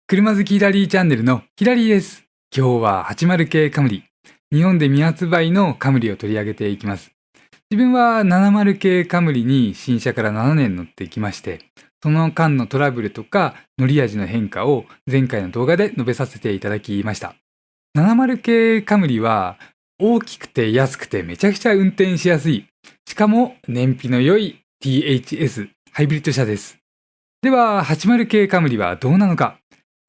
車好きヒラリーチャンネルのヒラリーです。今日は80系カムリ、日本で未発売のカムリを取り上げていきます。自分は70系カムリに新車から7年乗ってきまして、その間のトラブルとか乗り味の変化を前回の動画で述べさせていただきました。70系カムリは大きくて安くてめちゃくちゃ運転しやすい、しかも燃費の良い THS ハイブリッド車です。では80系カムリはどうなのか、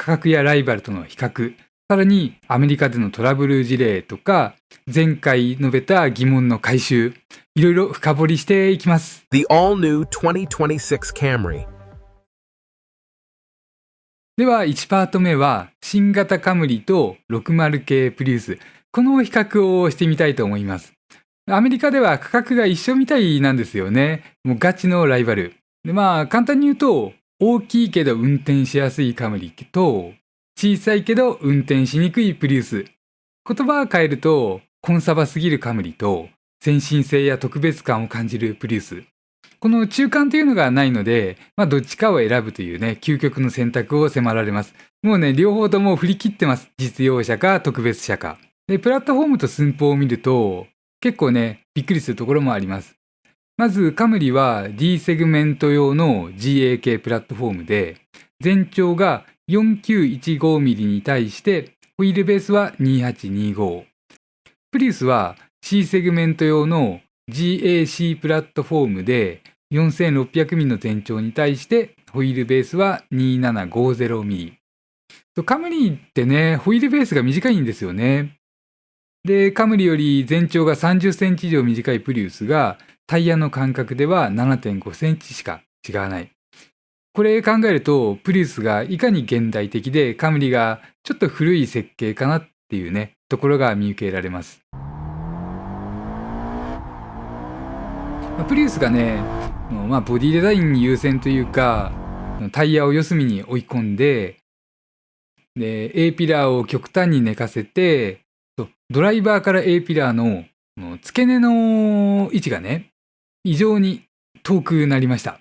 価格やライバルとの比較、さらにアメリカでのトラブル事例とか、前回述べた疑問の回収、いろいろ深掘りしていきます。 The all-new 2026 Camry. では1パート目は新型カムリと60系プリウス、この比較をしてみたいと思います。アメリカでは価格が一緒みたいなんですよね。もうガチのライバルで、簡単に言うと、大きいけど運転しやすいカムリと小さいけど運転しにくいプリウス。言葉を変えると、コンサバすぎるカムリと先進性や特別感を感じるプリウス。この中間というのがないので、どっちかを選ぶというね、究極の選択を迫られます。もうね、両方とも振り切ってます。実用車か特別車か。で、プラットフォームと寸法を見ると、結構ね、びっくりするところもあります。まずカムリは D セグメント用の GA プラットフォームで、全長が 4915mm に対してホイールベースは2825。プリウスは C セグメント用の GAC プラットフォームで 4600mm の全長に対してホイールベースは 2750mm。カムリってね、ホイールベースが短いんですよね。で、カムリより全長が30センチ以上短いプリウスがタイヤの間隔では 7.5 センチしか違わない。これ考えると、プリウスがいかに現代的でカムリがちょっと古い設計かなっていうね、ところが見受けられます。プリウスがね、ボディデザインに優先というか、タイヤを四隅に追い込んで、A ピラーを極端に寝かせて、ドライバーから A ピラーの付け根の位置がね、異常に遠くなりました。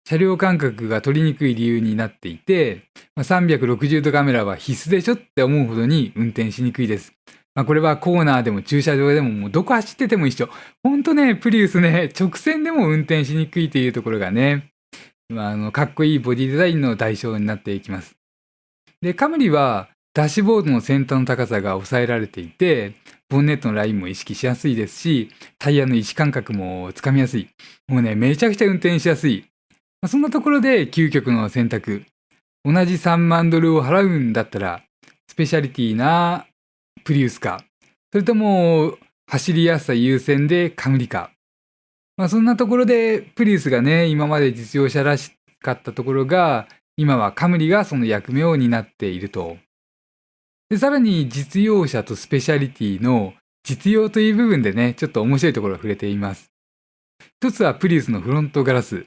車両間隔が取りにくい理由になっていて、360度カメラは必須でしょって思うほどに運転しにくいです。これはコーナーでも駐車場でももうどこ走ってても一緒。ほんとね、プリウスね、直線でも運転しにくいというところがね、かっこいいボディデザインの代償になっていきます。で、カムリはダッシュボードの先端の高さが抑えられていて、ボンネットのラインも意識しやすいですし、タイヤの位置感覚もつかみやすい。もうね、めちゃくちゃ運転しやすい。そんなところで究極の選択。同じ3万ドルを払うんだったら、スペシャリティなプリウスか、それとも走りやすさ優先でカムリか。そんなところでプリウスがね、今まで実用車らしかったところが、今はカムリがその役目を担っていると。で、さらに実用車とスペシャリティの実用という部分でね、ちょっと面白いところを触れています。一つはプリウスのフロントガラス。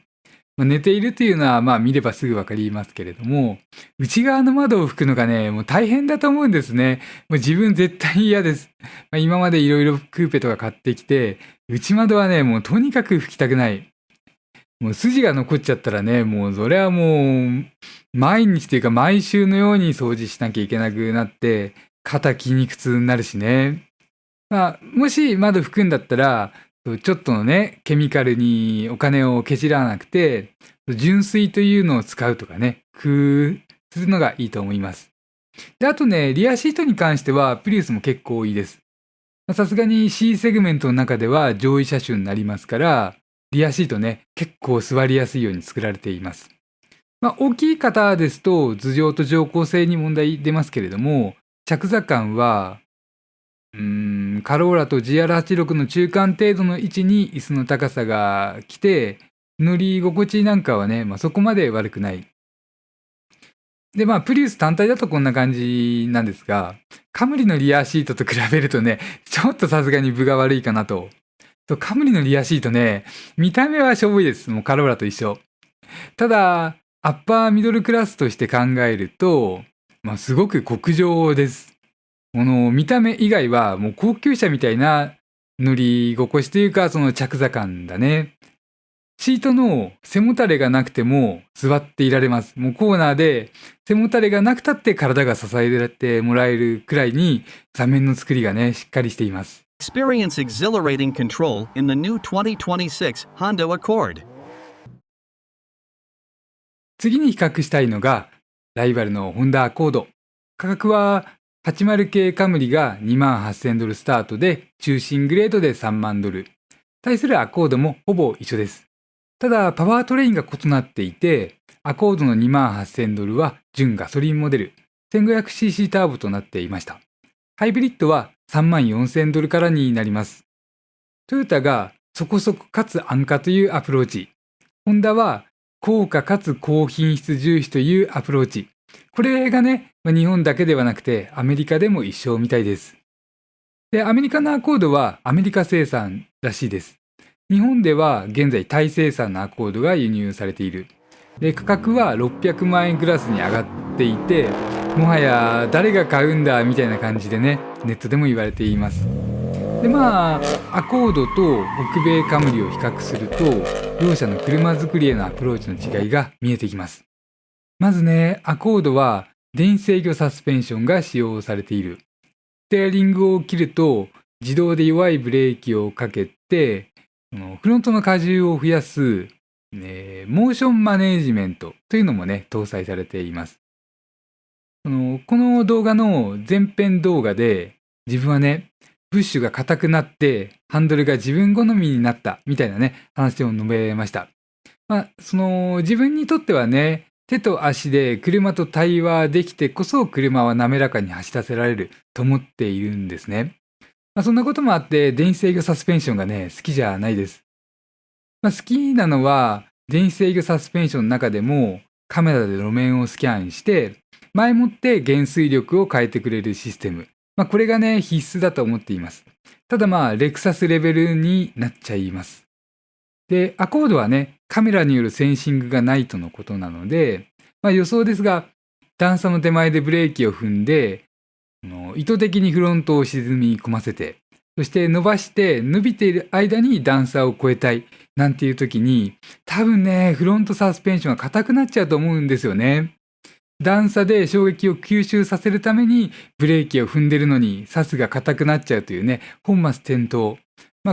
寝ているというのは見ればすぐわかりますけれども、内側の窓を拭くのがね、もう大変だと思うんですね。もう自分絶対嫌です。今までいろいろクーペとか買ってきて、内窓はね、もうとにかく拭きたくない。もう筋が残っちゃったらね、もうそれはもう毎日というか毎週のように掃除しなきゃいけなくなって、肩筋肉痛になるしね。もし窓拭くんだったら、ちょっとのね、ケミカルにお金をけちらわなくて、純水というのを使うとかね、工夫するのがいいと思います。で、あとね、リアシートに関しては、プリウスも結構いいです。さすがに C セグメントの中では上位車種になりますから、リアシートね、結構座りやすいように作られています。大きい方ですと、頭上と乗降性に問題出ますけれども、着座感は、カローラと GR86 の中間程度の位置に椅子の高さが来て、乗り心地なんかはね、そこまで悪くない。で、プリウス単体だとこんな感じなんですが、カムリのリアシートと比べるとね、ちょっとさすがに分が悪いかなと。カムリのリアシートね、見た目はしょぼいです。もうカローラと一緒。ただ、アッパーミドルクラスとして考えると、すごく極上です。見た目以外はもう高級車みたいな乗り心地というか、その着座感だね。シートの背もたれがなくても座っていられます。もうコーナーで背もたれがなくたって体が支えてもらえるくらいに座面の作りがね、しっかりしています。Experience exhilarating control in the new 2026 Honda Accord. 次に比較したいのがライバルのホンダアコード。価格は80系カムリが$28,000スタートで中心グレードで$30,000。対するアコードもほぼ一緒です。ただパワートレインが異なっていて、アコードの$28,000は純ガソリンモデル 1500cc ターボとなっていました。ハイブリッドは$34,000からになります。トヨタがそこそこかつ安価というアプローチ。ホンダは高価かつ高品質重視というアプローチ。これがね、日本だけではなくてアメリカでも一緒みたいです。で、アメリカのアコードはアメリカ生産らしいです。日本では現在タイ生産のアコードが輸入されている。で、価格は600万円クラスに上がっていて、もはや誰が買うんだみたいな感じでね、ネットでも言われています。で、アコードと北米カムリを比較すると、両者の車作りへのアプローチの違いが見えてきます。まずね、アコードは電制御サスペンションが使用されている。ステアリングを切ると自動で弱いブレーキをかけて、フロントの荷重を増やす、モーションマネージメントというのもね、搭載されています。この動画の前編動画で、自分はね、ブッシュが硬くなってハンドルが自分好みになったみたいなね、話を述べました。自分にとってはね、手と足で車と対話できてこそ車は滑らかに走らせられると思っているんですね。そんなこともあって電子制御サスペンションがね、好きじゃないです。好きなのは電子制御サスペンションの中でもカメラで路面をスキャンして前もって減衰力を変えてくれるシステム。これがね、必須だと思っています。ただレクサスレベルになっちゃいます。で、アコードはね、カメラによるセンシングがないとのことなので、予想ですが、段差の手前でブレーキを踏んで、意図的にフロントを沈み込ませて、そして伸ばして伸びている間に段差を越えたいなんていう時に、多分ね、フロントサスペンションが硬くなっちゃうと思うんですよね。段差で衝撃を吸収させるためにブレーキを踏んでるのにサスが硬くなっちゃうというね、本末転倒。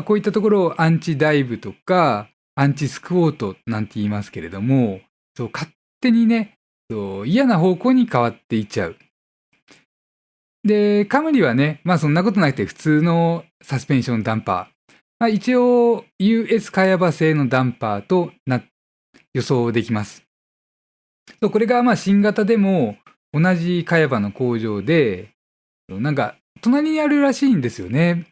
こういったところをアンチダイブとかアンチスクォートなんて言いますけれども、勝手にね、嫌な方向に変わっていっちゃう。で、カムリはね、そんなことなくて普通のサスペンションダンパー。一応 US カヤバ製のダンパーと予想できます。これが新型でも同じカヤバの工場で、隣にあるらしいんですよね。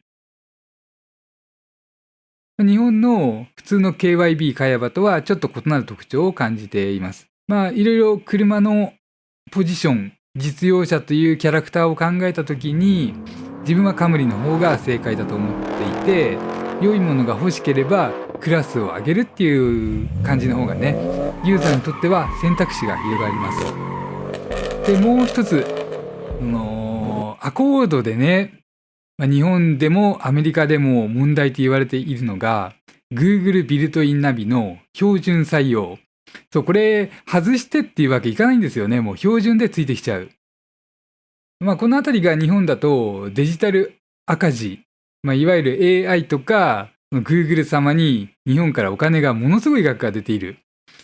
日本の普通の KYB カヤバとはちょっと異なる特徴を感じています。いろいろ車のポジション、実用車というキャラクターを考えたときに、自分はカムリの方が正解だと思っていて、良いものが欲しければクラスを上げるっていう感じの方がね、ユーザーにとっては選択肢が広がります。で、もう一つ、アコードでね、日本でもアメリカでも問題と言われているのが Google ビルトインナビの標準採用。これ外してっていうわけいかないんですよね。もう標準でついてきちゃう。このあたりが日本だとデジタル赤字、いわゆる AI とか Google 様に日本からお金がものすごい額が出ている。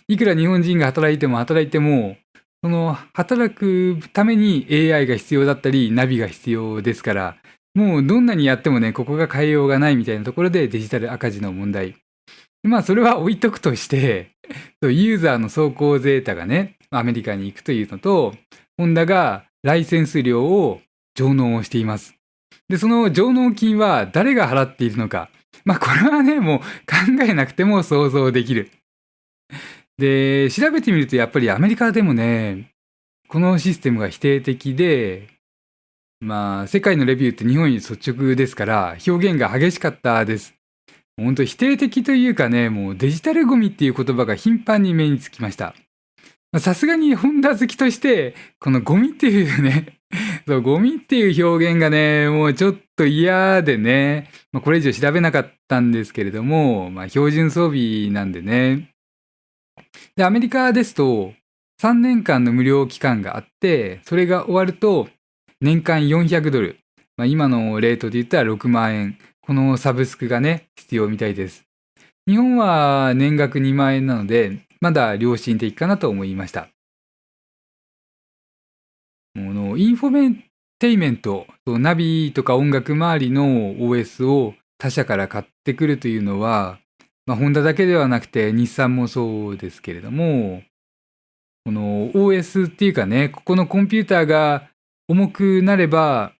いくら日本人が働いてもその働くために AI が必要だったりナビが必要ですから、もうどんなにやってもね、ここが変えようがないみたいなところでデジタル赤字の問題。それは置いとくとして、ユーザーの走行データがね、アメリカに行くというのと、ホンダがライセンス料を上納をしています。で、その上納金は誰が払っているのか。これはね、もう考えなくても想像できる。で、調べてみるとやっぱりアメリカでもね、このシステムが否定的で、世界のレビューって日本より率直ですから表現が激しかったです。本当否定的というかね、もうデジタルゴミっていう言葉が頻繁に目につきました。さすがにホンダ好きとしてこのゴミっていうねそう、ゴミっていう表現がね、もうちょっと嫌でね、これ以上調べなかったんですけれども、標準装備なんでね。で、アメリカですと、3年間の無料期間があって、それが終わると、年間$400、今のレートで言ったら6万円、このサブスクがね、必要みたいです。日本は年額2万円なので、まだ良心的かなと思いました。インフォメテイメント、ナビとか音楽周りの OS を他社から買ってくるというのは、ホンダだけではなくて日産もそうですけれども、この OS っていうかね、ここのコンピューターが重くなれば、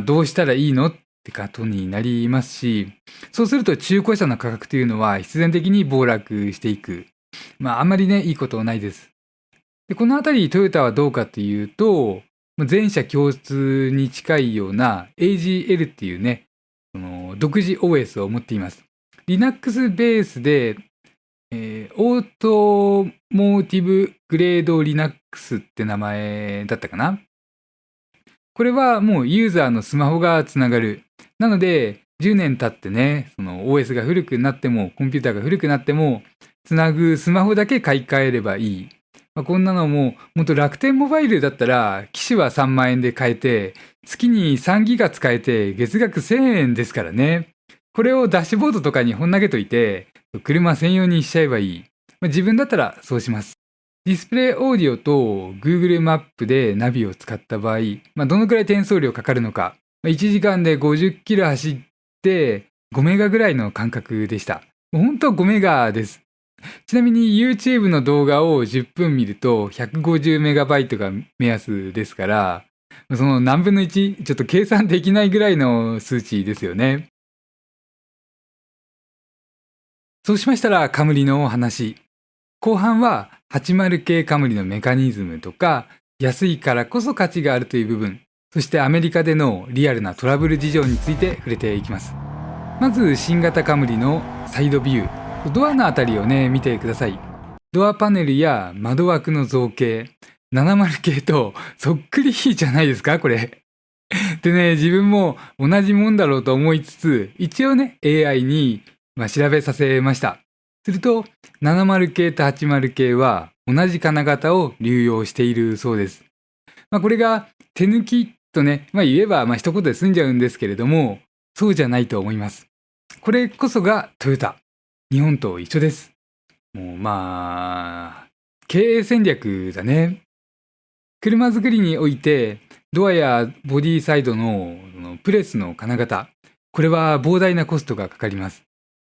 どうしたらいいのってことになりますし、そうすると中古車の価格というのは必然的に暴落していく。あんまりね、いいことはないです。で、このあたりトヨタはどうかっていうと、全社共通に近いような AGL っていうね、独自 OS を持っています。Linux ベースで、オートモーティブグレード Linux って名前だったかな。これはもうユーザーのスマホがつながる。なので、10年経ってね、その OS が古くなっても、コンピューターが古くなっても、つなぐスマホだけ買い替えればいい。こんなのも、もっと楽天モバイルだったら、機種は3万円で買えて、月に3ギガ使えて、月額1000円ですからね。これをダッシュボードとかに本投げといて、車専用にしちゃえばいい。自分だったらそうします。ディスプレイオーディオと Google マップでナビを使った場合、どのくらい転送量かかるのか。1時間で50キロ走って5メガぐらいの感覚でした。本当は5メガです。ちなみに YouTube の動画を10分見ると150メガバイトが目安ですから、その何分の1、ちょっと計算できないぐらいの数値ですよね。そうしましたらカムリのお話。後半は80系カムリのメカニズムとか、安いからこそ価値があるという部分、そしてアメリカでのリアルなトラブル事情について触れていきます。まず新型カムリのサイドビュー、ドアのあたりをね、見てください。ドアパネルや窓枠の造形、70系とそっくりじゃないですか、これ。でね、自分も同じもんだろうと思いつつ、一応ね、AI に調べさせました。すると、70系と80系は同じ金型を流用しているそうです。これが手抜きとね、言えば一言で済んじゃうんですけれども、そうじゃないと思います。これこそがトヨタ。日本と一緒です。もう経営戦略だね。車作りにおいて、ドアやボディサイドのプレスの金型、これは膨大なコストがかかります。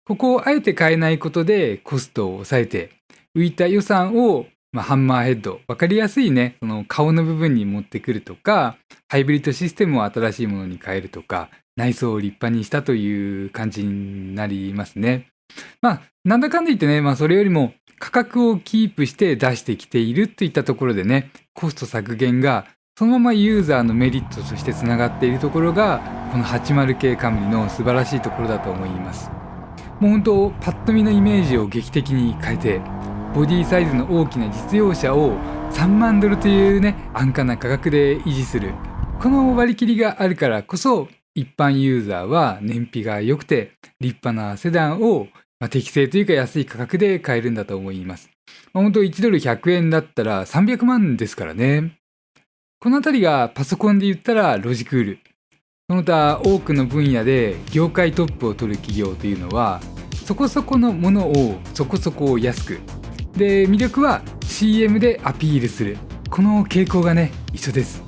ここをあえて変えないことでコストを抑えて、浮いた予算を、ハンマーヘッド、わかりやすいね、その顔の部分に持ってくるとか、ハイブリッドシステムを新しいものに変えるとか、内装を立派にしたという感じになりますね。なんだかんだ言ってね、それよりも価格をキープして出してきているといったところでね、コスト削減がそのままユーザーのメリットとしてつながっているところが、この80系カムリの素晴らしいところだと思います。もう本当、パッと見のイメージを劇的に変えて、ボディサイズの大きな実用車を3万ドルというね、安価な価格で維持する。この割り切りがあるからこそ、一般ユーザーは燃費が良くて、立派なセダンを適正というか安い価格で買えるんだと思います。本当1ドル100円だったら300万ですからね。このあたりがパソコンで言ったらロジクール。その他多くの分野で業界トップを取る企業というのはそこそこのものをそこそこ安くで魅力は CM でアピールするこの傾向がね一緒です。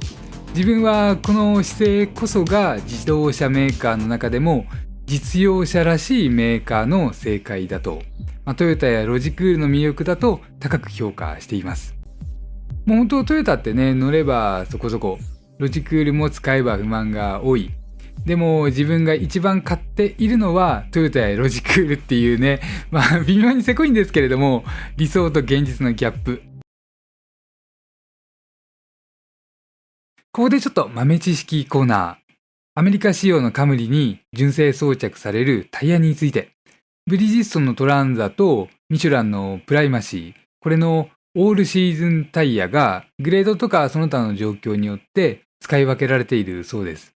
自分はこの姿勢こそが自動車メーカーの中でも実用車らしいメーカーの正解だと、トヨタやロジクールの魅力だと高く評価しています。もう本当トヨタってね乗ればそこそこロジクールも使えば不満が多い。でも自分が一番買っているのはトヨタやロジクールっていうね、微妙にせこいんですけれども、理想と現実のギャップ。ここでちょっと豆知識コーナー。アメリカ仕様のカムリに純正装着されるタイヤについて。ブリヂストンのトランザとミシュランのプライマシー。これのオールシーズンタイヤがグレードとかその他の状況によって使い分けられているそうです。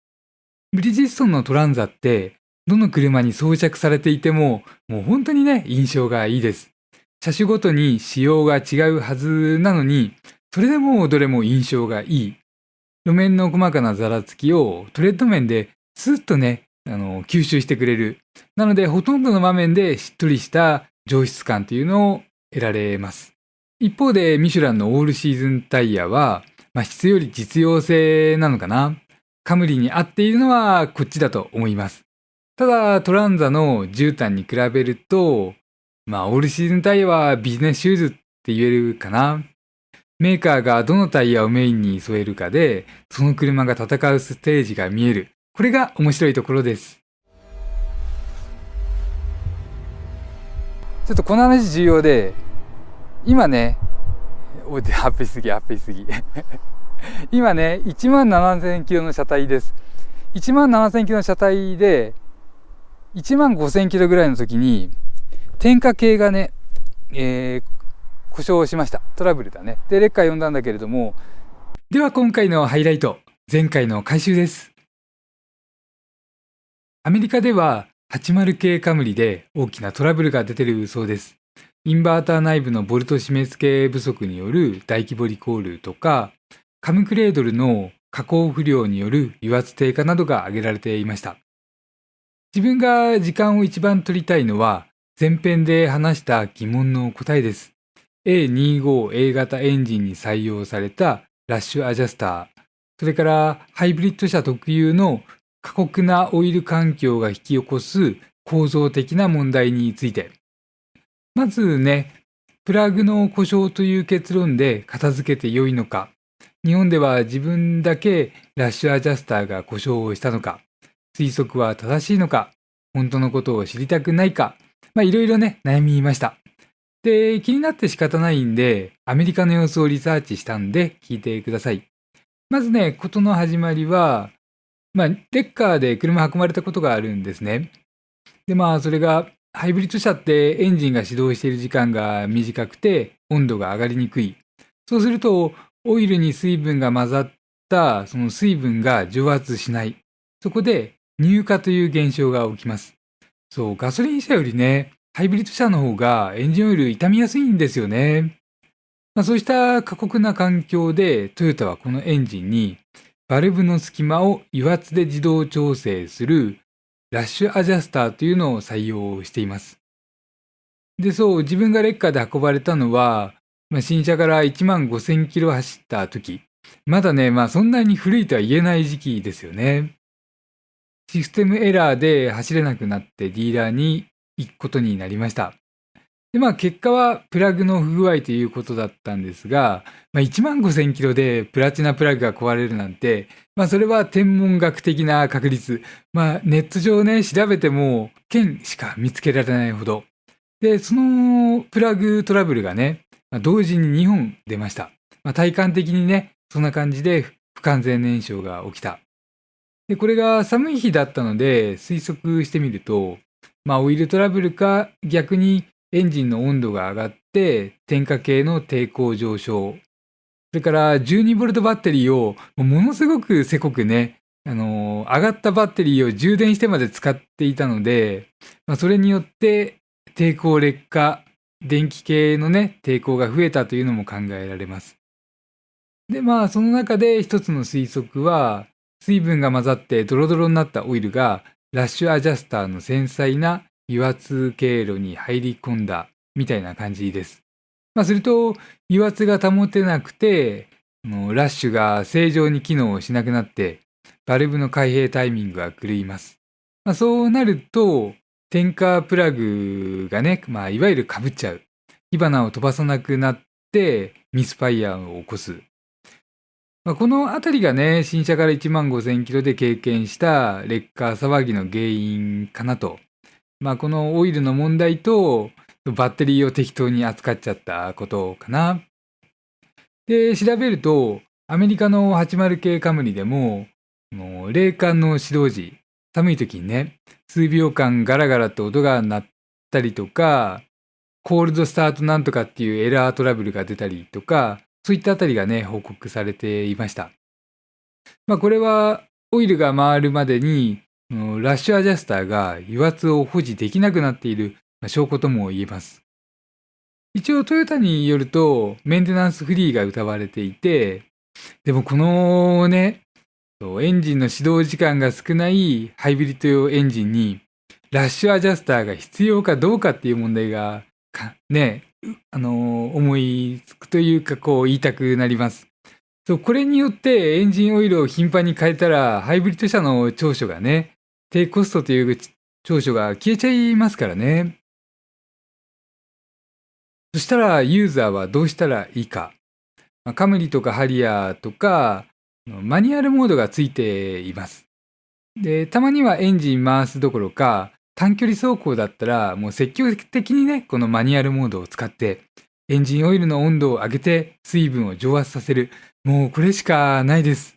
ブリヂストンのトランザってどの車に装着されていてももう本当にね印象がいいです。車種ごとに仕様が違うはずなのにそれでもどれも印象がいい。路面の細かなざらつきをトレッド面でスッとね吸収してくれる。なのでほとんどの場面でしっとりした上質感というのを得られます。一方でミシュランのオールシーズンタイヤは、質より実用性なのかな。カムリに合っているのはこっちだと思います。ただトランザの絨毯に比べると、オールシーズンタイヤはビジネスシューズって言えるかな。メーカーがどのタイヤをメインに添えるかで、その車が戦うステージが見える。これが面白いところです。ちょっとこの話重要で、今ね、ハッピーすぎ。今ね、17,000キロの車体です。17,000キロの車体で、15,000キロぐらいの時に、点火系がね、故障しました。トラブルだね。で、レッカー呼んだんだけれども、では今回のハイライト、前回の回収です。アメリカでは80系カムリで大きなトラブルが出てるそうです。インバーター内部のボルト締め付け不足による大規模リコールとか、カムクレードルの加工不良による油圧低下などが挙げられていました。自分が時間を一番取りたいのは、前編で話した疑問の答えです。A25A 型エンジンに採用されたラッシュアジャスター、それからハイブリッド車特有の過酷なオイル環境が引き起こす構造的な問題について。まずね、プラグの故障という結論で片付けて良いのか、日本では自分だけラッシュアジャスターが故障をしたのか、推測は正しいのか、本当のことを知りたくないか、いろいろね、悩みました。で、気になって仕方ないんで、アメリカの様子をリサーチしたんで聞いてください。まずね、事の始まりは、レッカーで車運ばれたことがあるんですね。で、それが、ハイブリッド車ってエンジンが始動している時間が短くて、温度が上がりにくい。そうすると、オイルに水分が混ざったその水分が蒸発しない。そこで乳化という現象が起きます。そう、ガソリン車よりね、ハイブリッド車の方がエンジンオイル傷みやすいんですよね。そうした過酷な環境でトヨタはこのエンジンにバルブの隙間を油圧で自動調整するラッシュアジャスターというのを採用しています。で、そう、自分がレッカーで運ばれたのは、新車から15,000キロ走った時、まだね、そんなに古いとは言えない時期ですよね。システムエラーで走れなくなってディーラーに行くことになりました。で、結果はプラグの不具合ということだったんですが、15,000キロでプラチナプラグが壊れるなんて、それは天文学的な確率。ネット上ね、調べても件しか見つけられないほど。で、そのプラグトラブルがね、同時に2本出ました。体感的にね、そんな感じで不完全燃焼が起きた。で、これが寒い日だったので推測してみると、オイルトラブルか逆にエンジンの温度が上がって点火系の抵抗上昇。それから12ボルトバッテリーをものすごくせこくね、上がったバッテリーを充電してまで使っていたので、それによって抵抗劣化、電気系のね、抵抗が増えたというのも考えられます。で、その中で一つの推測は、水分が混ざってドロドロになったオイルがラッシュアジャスターの繊細な油圧経路に入り込んだみたいな感じです。すると油圧が保てなくてラッシュが正常に機能しなくなってバルブの開閉タイミングが狂います。そうなると点火プラグがね、いわゆるかぶっちゃう。火花を飛ばさなくなってミスファイヤーを起こす。このあたりがね、新車から15,000キロで経験した劣化騒ぎの原因かなと。このオイルの問題とバッテリーを適当に扱っちゃったことかな。で、調べると、アメリカの80系カムリでも、冷感の始動時、寒い時にね、数秒間ガラガラと音が鳴ったりとか、コールドスタートなんとかっていうエラートラブルが出たりとか、そういったあたりがね、報告されていました。これはオイルが回るまでに、ラッシュアジャスターが油圧を保持できなくなっている証拠とも言えます。一応トヨタによるとメンテナンスフリーが謳われていて、でもこのね、エンジンの始動時間が少ないハイブリッド用エンジンにラッシュアジャスターが必要かどうかっていう問題がね、思いつくというかこう言いたくなります。これによってエンジンオイルを頻繁に変えたらハイブリッド車の長所がね、低コストという長所が消えちゃいますからね。そしたらユーザーはどうしたらいいか。カムリとかハリアーとかマニュアルモードがついています。で、たまにはエンジン回すどころか短距離走行だったらもう積極的にね、このマニュアルモードを使ってエンジンオイルの温度を上げて水分を蒸発させる。もうこれしかないです。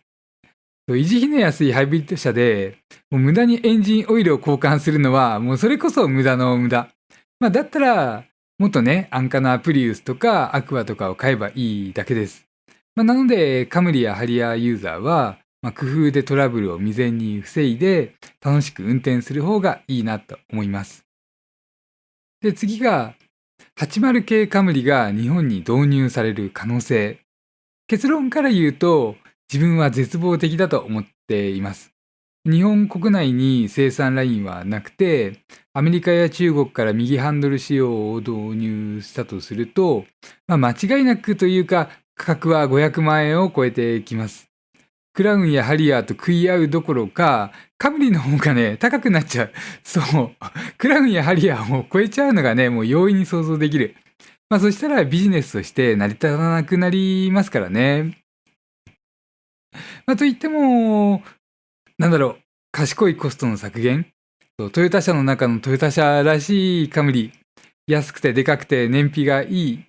維持費の安いハイブリッド車でもう無駄にエンジンオイルを交換するのはもうそれこそ無駄の無駄。だったらもっとね、安価なプリウスとかアクアとかを買えばいいだけです。なので、カムリやハリアーユーザーは、工夫でトラブルを未然に防いで、楽しく運転する方がいいなと思います。で、次が、80系カムリが日本に導入される可能性。結論から言うと、自分は絶望的だと思っています。日本国内に生産ラインはなくて、アメリカや中国から右ハンドル仕様を導入したとすると、間違いなくというか、価格は500万円を超えてきます。クラウンやハリアーと食い合うどころか、カムリの方がね、高くなっちゃう。そう。クラウンやハリアーを超えちゃうのがね、もう容易に想像できる。そしたらビジネスとして成り立たなくなりますからね。といっても、賢いコストの削減。トヨタ車の中のトヨタ車らしいカムリ。安くてでかくて燃費がいい。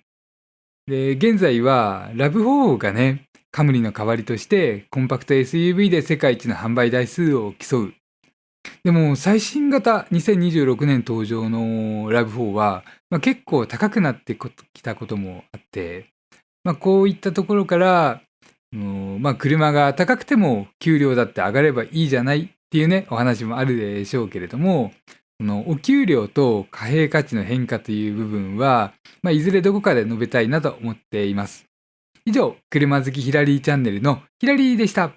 で、現在はラブ4がね、カムリの代わりとしてコンパクト SUV で世界一の販売台数を競う。でも最新型2026年登場のラブ4は、結構高くなってきたこともあって、こういったところから、車が高くても給料だって上がればいいじゃないっていうね、お話もあるでしょうけれども、お給料と貨幣価値の変化という部分は、いずれどこかで述べたいなと思っています。以上、車好きヒラリーチャンネルのヒラリーでした。